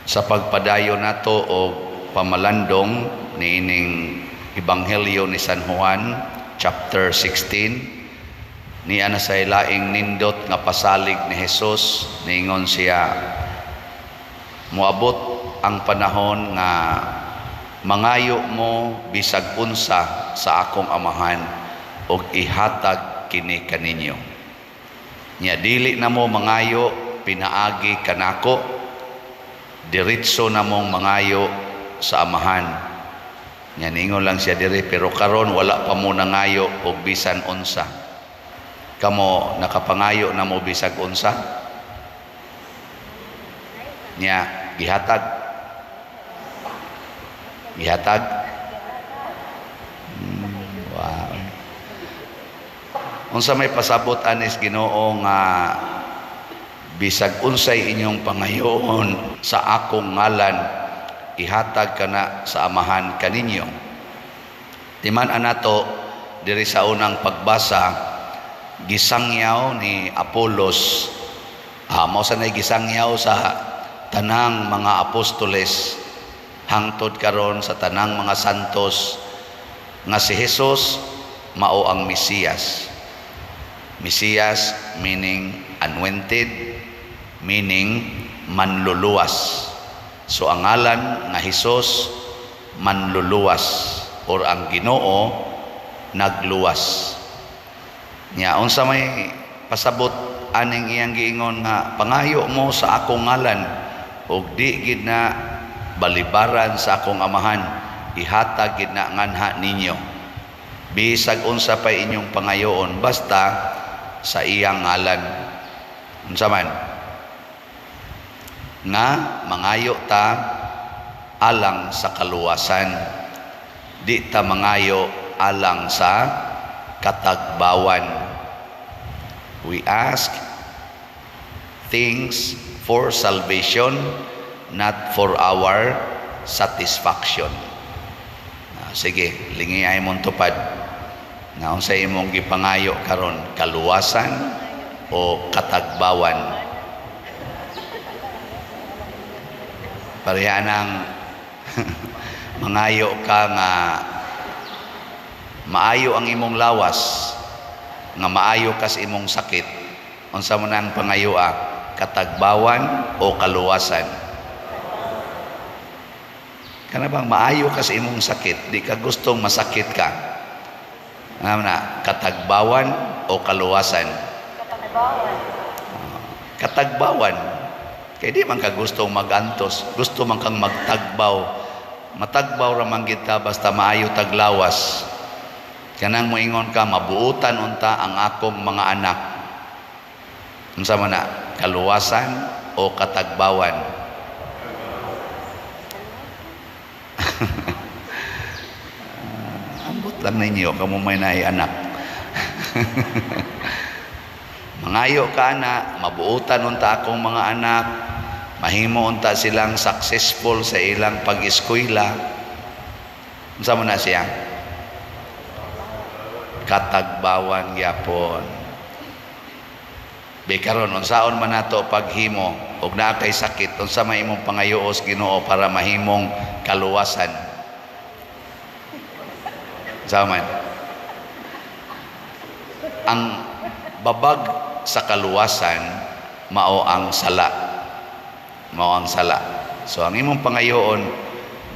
sa pagpadayon nato o pamalandong niining Ebanghelyo ni San Juan chapter 16. Niya na sa ilaing nindot nga pasalig ni Jesus, niingon siya, moabot ang panahon nga mangayo mo bisag unsa sa akong amahan og ihatag kini kaninyo. Nya dili na mo mangayo pinaagi kanako, diretso na mong mangayo sa amahan. Nya ningon lang siya diri, pero karon wala pa mo nangayo og bisan unsa. Kamo nakapangayo na mo bisag unsa? Nya gihatag. Wow. Unsa may pasabot anis Ginoo nga bisag unsay inyong pangayoon sa akong ngalan, ihatag kana sa amahan kaninyo. Timan anato diri sa unang pagbasa, gisangyaw ni Apolos, mao sa nay gisangyaw sa tanang mga apostoles hangtod karon sa tanang mga santos nga si Jesus mao ang Mesiyas. Mesiyas meaning anointed, meaning manluluwas. So ang ngalan nga Jesus manluluwas, or ang Ginoo nagluwas. Nya unsa may pasabot aning iyang giingon nga pangayo mo sa akong ngalan ug di gid na balibaran sa akong amahan, ihatag gid na nganha ninyo. Bisag unsa pa inyong pangayoon basta sa iyang ngalan. Unsa man? Nga mangayo ta alang sa kaluwasan, di ta mangayo alang sa katagbawan. We ask things for salvation, not for our satisfaction. Sige, lingiyay mong tupad. Nga unsay imong gipangayo karon, kaluwasan o katagbawan? Pareha nang mangayo ka nga maayo ang imong lawas, nga maayo ka sa imong sakit. Unsa man ang pangayoa, katagbawan o kaluwasan? Kana bang maayo ka sa imong sakit, di ka gustong masakit ka? Ano na, katagbawan o kaluwasan? Katagbawan. Kaya di man ka gustong magantos, gusto man kang magtagbaw. Matagbaw ramang kita basta maayo taglawas. Kanang moingon ka, mabuutan unta ang akong mga anak. Unsa man na, kaluwasan o katagbawan? Ambot lang ninyo, kamo may naay anak. Mangayo ka na, mabuutan unta akong mga anak, mahimo unta silang successful sa ilang pag-eskwela. Unsa man na siya? Katagbawan gyapon. Bikaron unsaon man nato paghimo og naa kay sakit, unsa may imong pangayoos Ginoo para mahimong kaluwasan? Zaman. Ang babag sa kaluwasan mao ang sala. Mao ang sala. So ang imong pangayoon,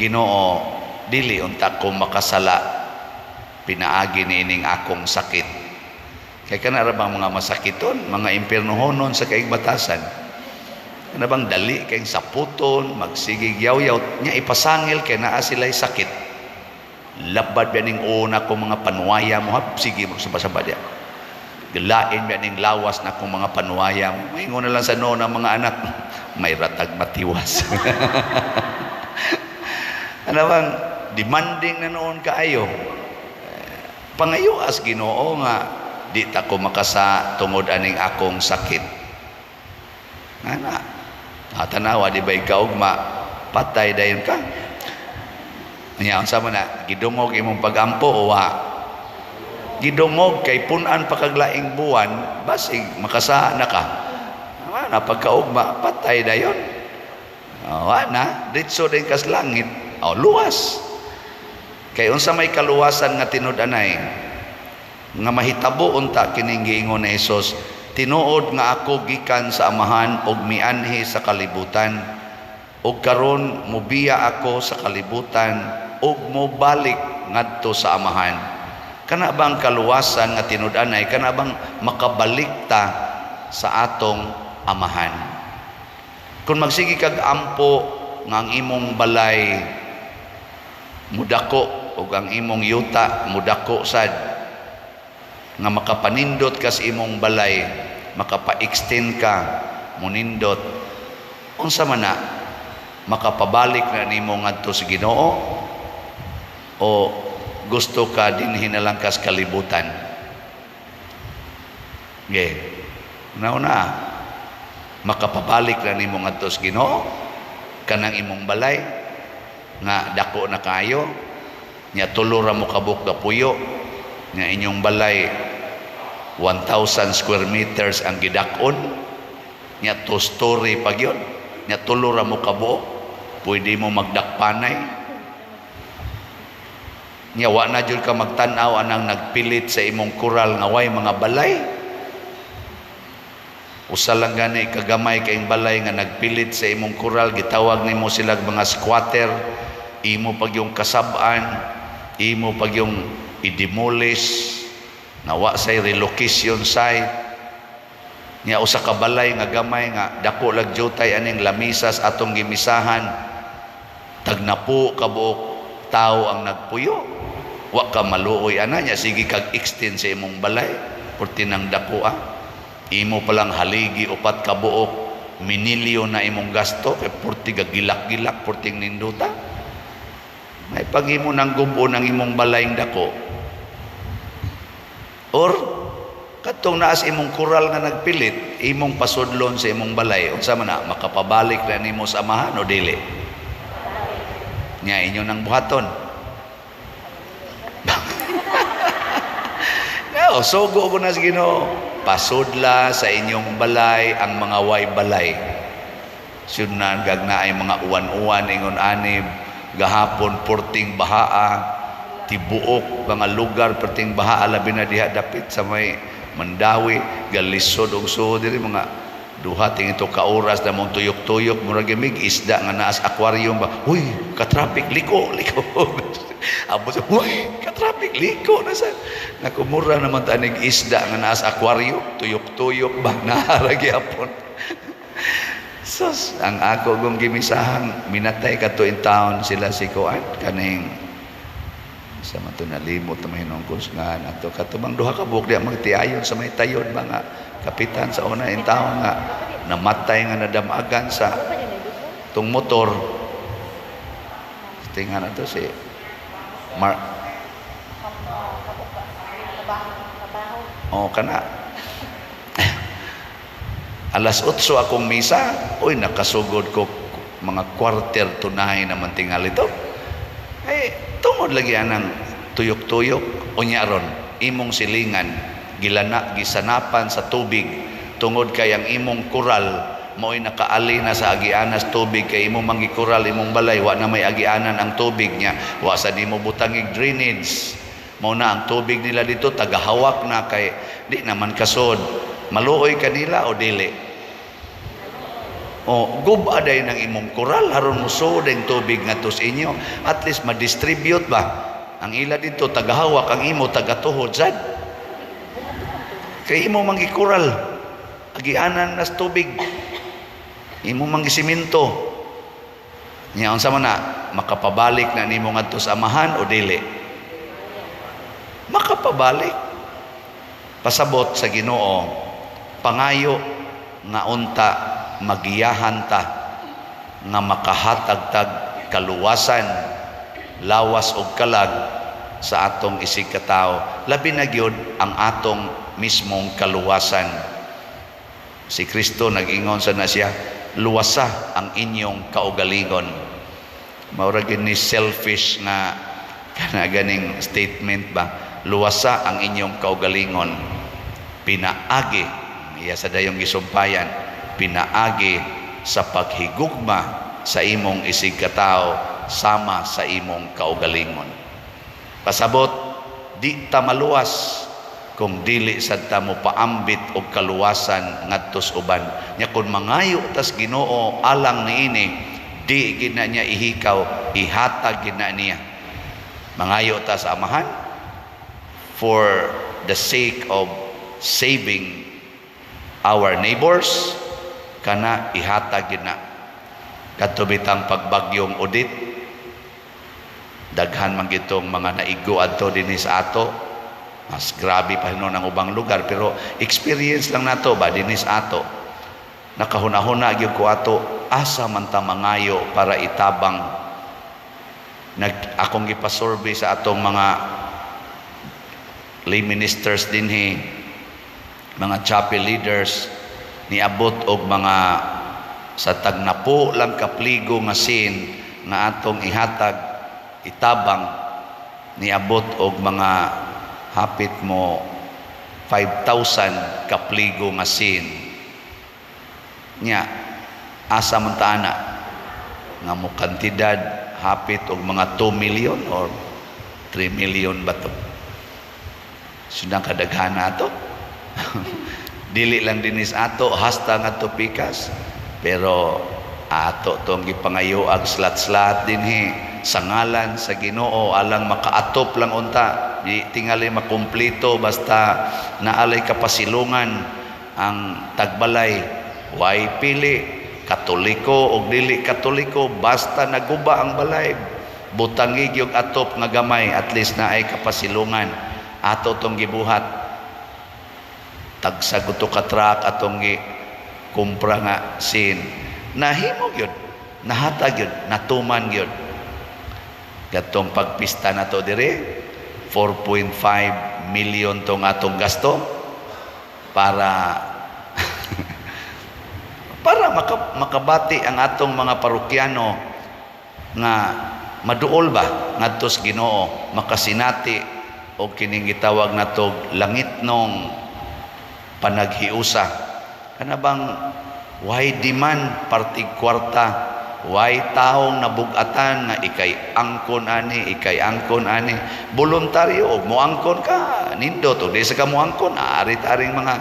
Ginoo, dili unta ko makasala, pinaagi niining akong sakit. Kay kana ra bang mga masakiton, mga impiernohonon sa kaigbatasan. Kana bang dali kay saputon, magsigig yaw-yaw nya ipasangil kay naa sila'y sakit. Labad ba ning una ko mga panuwaya mo, sige magsabasabad ya. Gilain ba ning lawas na kong mga panuwaya mo. Maingon na lang sa noon ng mga anak, may ratag matiwas. Ano bang demanding na noon kaayo? Pangayoas Ginoo nga di ta ko makasa tungod aning akong sakit. Ana, tanawa di ba ikaw patay dayon ka? Nya unsa man na gidungog imong pagampo o wa? Gidungog kay punan pa kag laing buwan, basig makasa na ka. Na pagkaugma patay dayon. Na ditso din kas langit. Luwas. Kay unsa may kaluwasan nga tinud-anay nga mahitabo unta kining giingon ni Hesus, tinuod nga ako gikan sa amahan ug mianhi sa kalibutan, ug karon mobiya ako sa kalibutan ug mobalik ngadto sa amahan. Kana bang kaluwasan nga tinud-anay, kana bang makabalik ta sa atong amahan? Kung magsigi kag ampo nga ang imong balay mudako ug ang imong yuta mudako sad, nga makapanindot ka sa imong balay, makapa-extend ka, munindot, unsa man na, makapabalik na nimo ngadto sa Ginoo o gusto ka dinhi na lang kas kalibutan? Una, makapabalik na nimo ngadto sa Ginoo, kanang imong balay nga dako na kayo, nya tulo ra mo kabuk da puyo, nya inyong balay 1,000 square meters ang gidakon, nya 2 story pag yun, nya tulo ra mo kabuok, pwede mo magdakpanay, nya wa na jud ka magtan-aw anang nagpilit sa imong kural nga way mga balay. Usa lang gani kagamay kaing balay nga nagpilit sa imong kural, gitawag nimo sila mga squatter, imo pag yung kasab-an, imo pag yung i-demolish, nawa say relocation site, nya usa ka balay nga gamay nga dako lag jutay aning lamisas atong gimisahan, tagnapo kabuok tao ang nagpuyo, wa ka maluoy ana, nya sige kag extend sa imong balay porti nang dako imo palang haligi upat ka buok, minilyo na imong gasto kay porti gagilak-gilak porting ninduta. May pag-imo ng gubo ng imong balayng dako, or katong naas imong kural nga nagpilit, imong pasudlon sa imong balay, unsa man na, makapabalik na nimo sa amahan o dili? Nya inyo nang buhaton. No, sugo ko na sa Ginoo, pasudla sa inyong balay ang mga way balay. Sunan gagnaay mga uwan-uwan ingon anib, gahapon porting bahaa, tibuok mga lugar porting bahaa, labi na diha dapit sa may Mandawi, galisod og suod diri mga duha ting ito ka oras na mong tuyok-tuyok, murag mig isda nga naas aquarium ba, huy ka-traffic, liko abot sa, huy ka-traffic, liko na sa nakumura naman tanig isda nga naas aquarium, tuyok-tuyok ba naharagi apon. Sus, ang ako gong gimisahan, minatay ka to in town sila si Kuan, kaning sa mato nalimot na mahinungkos nga nato katubang duha ka buok diya magtiayon sa may tayon mga kapitan sa una in town nga namatay nga nadamagan sa tung motor. Tingnan na to si kana alas 8 akong misa, uy nakasugod ko mga quarter to 9 naman tingal ito. Tungod lagi anang tuyok-tuyok unya ron imong silingan gilana gisanapan sa tubig, tungod kay ang imong kural mo'y nakaali na sa agianas tubig, kay imong mangikural imong balay wa na may agianan ang tubig niya, wa sa di mo butangig drainage, mao na ang tubig nila dito tagahawak na, kay di naman kasod maluoy kanila o dili. Gubaday ng imong kural haron musod ang tubig nga tos inyo, at least ma-distribute ba ang ila dito tagahawak, ang imo tagatuhod sad, kay imo mangikural agianan nas tubig, imo mangisiminto nya unsa man na makapabalik na nimo ngadto sa amahan o dili? Makapabalik. Pasabot sa Ginoo, pangayo nga unta magiyahan ta nga makahatag-tag kaluwasan, lawas og kalag sa atong isig katawo, labi na gyud ang atong mismong kaluwasan. Si Kristo nag-ingon sa na siya, luwasa ang inyong kaugalingon. Maura gyud ni selfish nga kana ganing statement ba, luwasa ang inyong kaugalingon, pinaagi iya sa dayong gisumpayan, pinaagi sa paghigugma sa imong isig katao sama sa imong kaugalingon. Pasabot, di ta maluwas kung dili sad ta mo paambit og kaluwasan ngadto sa uban. Nya kun mangayo tas Ginoo alang niini, di gid na niya ihikaw, ihatag gid na niya. Mangayo ta sa amahan for the sake of saving our neighbors, kana ihatag gid na. Katubitang pagbagyong Odit, daghan man gitong mga naigo adto dinhi sa ato. Mas grabe pa hinon ang ubang lugar, pero experience lang nato ba dinhi sa ato. Nakahuna-huna gyud ko ato asa man ta mangayo para itabang. Akong gipasurvey sa atong mga lay ministers dinhi, mga chapel leaders, niabot og mga sa tagnapo lang kapligo nga sin nga atong ihatag itabang, niabot og mga hapit mo 5,000 kapligo nga sin. Nya asa man ta ana nga mo kantidad hapit og mga 2 million or 3 million ba to? Sudang kadaghan ato. Dili lang dinis ato hasta ngadto pikas, pero ato tong gipangayoag slat-slat dinhi sa ngalan sa Ginoo alang makaatop lang unta, di tingali makumpleto basta naalay kapasilungan ang tagbalay. Way pili Katoliko o dili Katoliko, basta naguba ang balay, butangi gyud atop nga gamay, at least na ay kapasilungan. Ato tong gibuhat tagsag to ka truck atong kumpra nga sin, nahimo gyud, nahatag gyud, natuman gyud. Gatong pagpista nato dire 4.5 million tong atong gasto para para makabati ang atong mga parokyano nga maduol ba ngadto sa Ginoo, makasinati o kining gitawag natog langit nong panaghiusa. Kana bang why demand partig kwarta, why taong nabugatan nga ikay angkon ani, voluntaryo og moangkon ka nindot o di sa ka moangkon arit-aring mga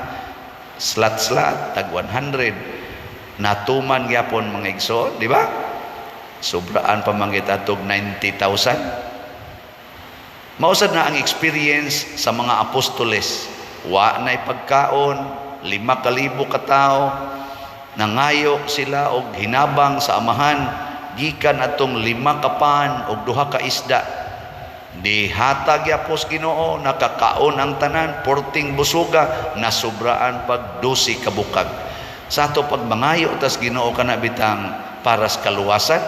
slat-slat tag 100 natuman gyapon mga igsoon, di ba? Sobraan pa manggit atog 90,000. Mausad na ang experience sa mga apostoles. Wa na'y pagkaon, 5,000 katao, nangayo sila og hinabang sa amahan, gikan atong 5 kapan og 2 ka isda. Dihatag yapos Ginoo, nakakaon ang tanan, 14 busuga, nasubraan pag 12 kabukag. Sa ato pag mangayo tas Ginoo kana bitang para sa kaluwasan,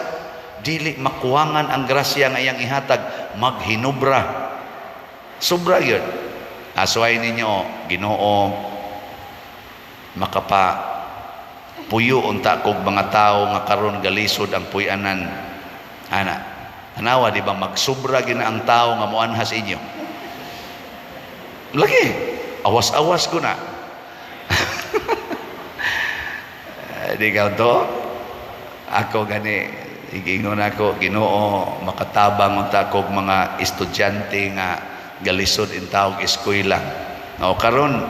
dili makuwangan ang grasya nga iyang ihatag, maghinubra. Sobra yun. Asway ninyo, Ginoo, makapa puyo unta kog mga tao nga karon galisod ang puyanan. Ana, hanawa di ba magsubra gina ang tao nga moanhas inyo? Lagi, awas-awas ko na. Di ka to, ako gani, igingon ako, Ginoo, makatabang unta kog mga estudyante nga galisod in taog eskwela. O karon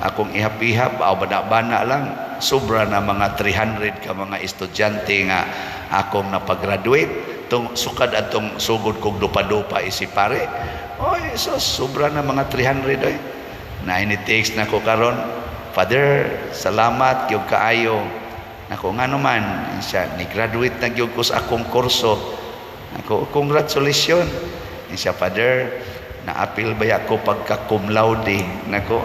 akong ihap-ihap o bana-bana lang, sobra na mga 300 ka mga estudyante nga akong napag-graduate tung sukad atong sugod kog dupa-dupa isipare. Oy, so sobra na mga 300 oy. Na ini-text na ko karon, Father, salamat gyud kaayo. Nako ngano man siya ni graduate na gyud ko sa akong kurso. Nako congratulations. Siya, Father, na-apil ba ako pagka cum laude? Nako,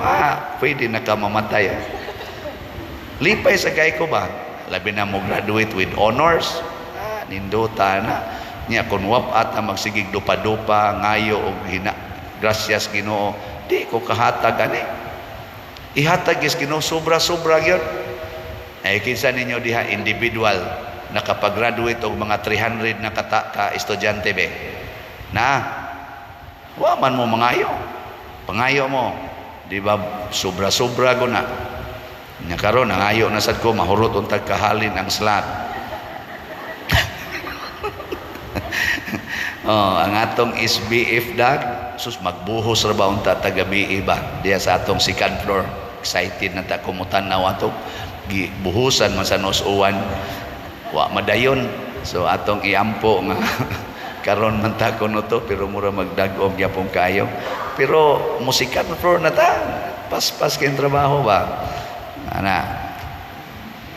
pwede na ka mamatay. Lipay sa kay ko ba? Labi na mo graduate with honors. Ninduta na. Niya kung wapat na magsigig dupa-dupa, ngayo o hina. Gracias Ginoo. Di ko kahatag ani. Ihatag is Ginoo, sobra-sobra yun. Ay kinsa ninyo diha individual nakapag-graduate og mga 300 na ka estudyante be. Na wa man mo mangayo. Pangayo mo, di ba sobra-sobra ko na. Nya karon nangayo na sad ko mahurot untag kahalin ang slat. Oh, ang atong SBF dag sus magbuhos ra ba unta taga-BI ba diya sa atong second floor. Excited na ta kumutan na wato gibuhusan man sa nos-uwan wa madayon, so atong iampo nga karon man ta kuno to pero mura magdag-om gyapon kayo, pero musikan floor na ta pas kay trabaho ba ana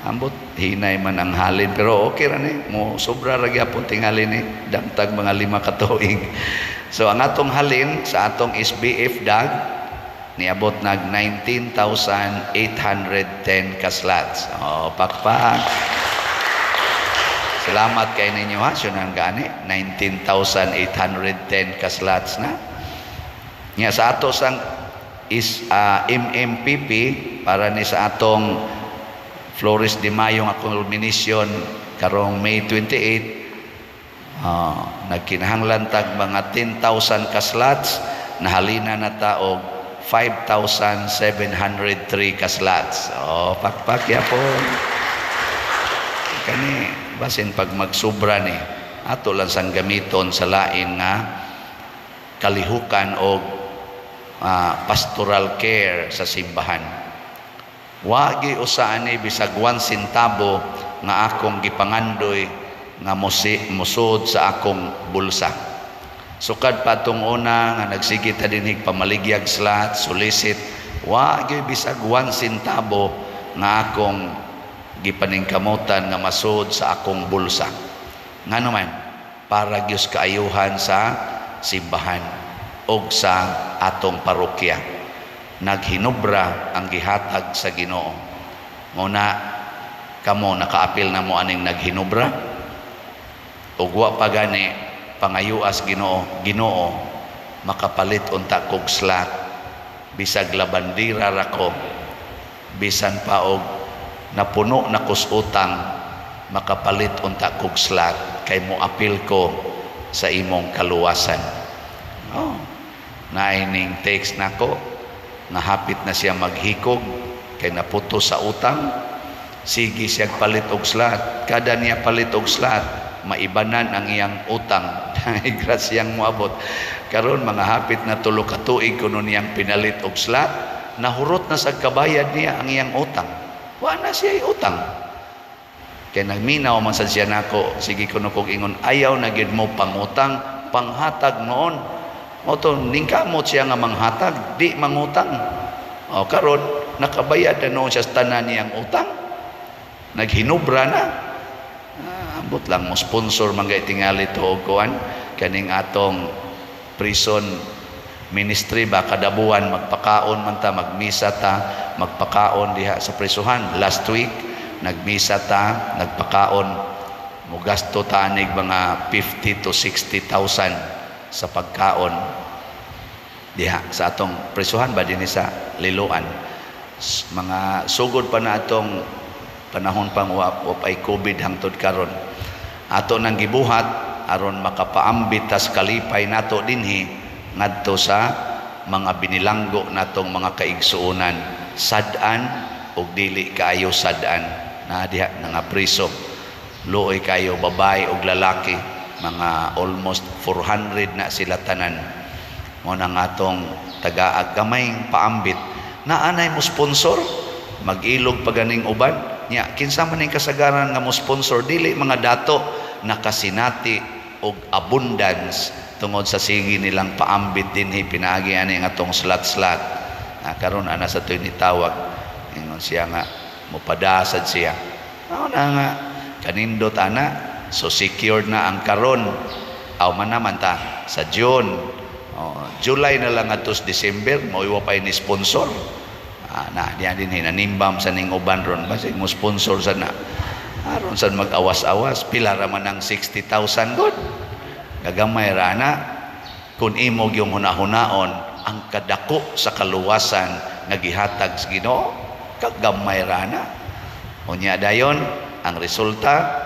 ambot hinay man ang halin pero okay ra ni mo sobra ra gyapon tingali ni damtag mga 5 ka tuig. So ang atong halin sa atong SBF dag niabot nag 19,810 ka slots. Oh, pakpak. Salamat kay ninyo ha, sunang gani 19,810 ka slots na. Nya sa ato sang MMPP para ni sa atong Flores de Mayo nga culmination karong May 28, nagkinahanglan tag mga 10,000 ka slots, nahalina na ta og 5,703 ka slots. Oh, pakpak yapon. Kani basin pag magsubra ni ato lang sang gamiton sa lain nga kalihukan o pastoral care sa simbahan. Wagi usaan ni bisag 1 centavo nga akong gipangandoy nga musud sa akong bulsa. Sukad pa tong una nga nagsigit ta dinhig pamaligyag slot, solicit, wagi bisag 1 centavo nga akong gipaningkamutan nga masud sa akong bulsa. Ngano man para gyud kaayuhan sa simbahan og sa atong parokya. Naghinubra ang gihatag sa Ginoo. Muna kamo nakaapil na mo aning naghinubra ug wa pa gani pangayuas Ginoo makapalit unta kog slot bisag labandira ra ko bisan pa og napuno na kus utang makapalit unta kog slot kay mo apil ko sa imong kaluwasan. Oh, naining text nako nga hapit na siya maghikog kay naputo sa utang, sige siya palit og slot. Kada niya palit og slot maibanan ang iyang utang. Grasyang moabot karon mga hapit na 3 ka tuig kuno niyang pinalit og slot, nahurot na sa kabayad niya ang iyang utang. Wa na siya utang. Kay nagminaw man sad siya nako, sige kuno kog ingon ayaw na gid mo pangutang, panghatag noon. Oto ningkamot siya nga manghatag, di mangutang. O karon nakabayad na noon siya sa tanan niyang utang. Naghinubra na. Ambot lang mo sponsor man gay tingali to og kuan kaning atong prison ministry ba kada buwan magpakaon man ta, magmisa ta, magpakaon diha sa prisuhan. Last week nagmisa ta, nagpakaon, mugasto ta nig mga 50 to 60,000 sa pagkaon diha sa atong prisuhan ba dinhi sa Liloan. Mga sugod pa na atong panahon pang wapay COVID hangtod karon ato nang gibuhat aron makapaambit tas kalipay nato dinhi ngadto sa mga binilanggo natong mga kaigsuonan, sad-an ug dili kaayo sad-an na diha nga priso. Luoy kayo babae ug lalaki, mga almost 400 na sila tanan. Mo nang atong tagaag gamayng paambit na anay mo sponsor mag-ilog paganing uban nya kinsa man ning kasagaran nga mo sponsor dili mga dato nakasinati og abundance tungod sa sige nilang paambit dinhi pinaagi ani nga atong slot karon ana sa tuy nitawag ingon siya nga mopadasad siya na nga kanindot ana. So secured na ang karon aw man naman ta sa June, July na lang atos December mo iwa pa ni sponsor. Na diyan din hinanimbam sa ning uban ron basi mo sponsor sana. Aron san mag-awas-awas pila ra man ang 60,000 god. Gagamay ra na kun imo yung hunahunaon ang kadako sa kaluwasan nga gihatag sa Ginoo kagamay ra na. Unya dayon ang resulta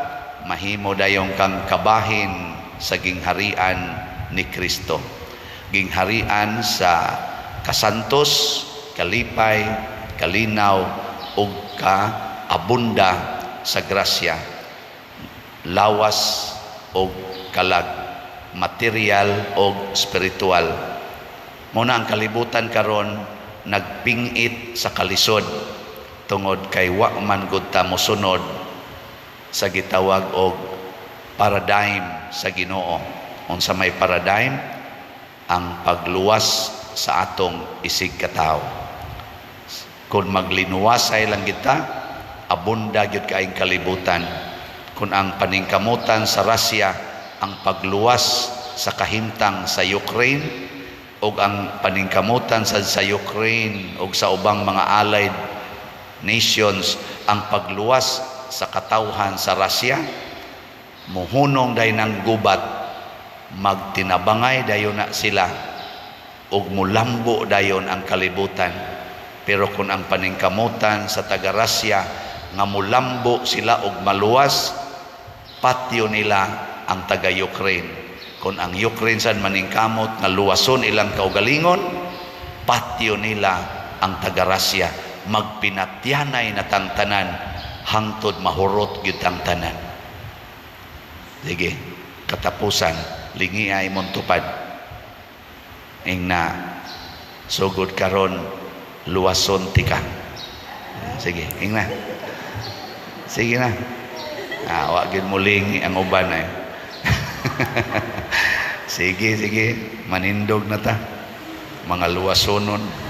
mahimo dayong kang kabahin sa gingharian ni Kristo. Gingharian sa kasantos, kalipay, kalinaw, ug kaabunda sa grasya, lawas ug kalag. material o spiritual. Muna ang kalibutan karon nagpingit sa kalisod tungod kay wa man gud ta mosunod sa gitawag og paradigm sa Ginoo. Unsa may paradigm? Ang pagluwas sa atong isig katao. Kung maglinuwasay lang kita, abunda gyud kaayong kalibutan. Kung ang paningkamutan sa Russia, ang pagluwas sa kahimtang sa Ukraine, o ang paningkamutan sa Ukraine o sa ubang mga allied nations, ang pagluwas sa katawhan sa Russia, muhunong day ng gubat, magtinabangay dayon na sila, ug mulambo dayon ang kalibutan. Pero kung ang paningkamutan sa taga-Russia nga mulambo sila og maluwas, patyo nila ang taga-Ukraine. Kung ang Ukraine san maningkamot nga luwason ilang kaugalingon, patyo nila ang taga-Russia. Magpinatyanay na tangtanan hangtod mahurot gyud ang tanan. Sige, katapusan lingi ay imong tupad. Ing na sugod karon luwason tika. Sige, ing na. Sige na. Wa gyud muling ang uban ay. Sige, manindog na ta. Mga luwasonon.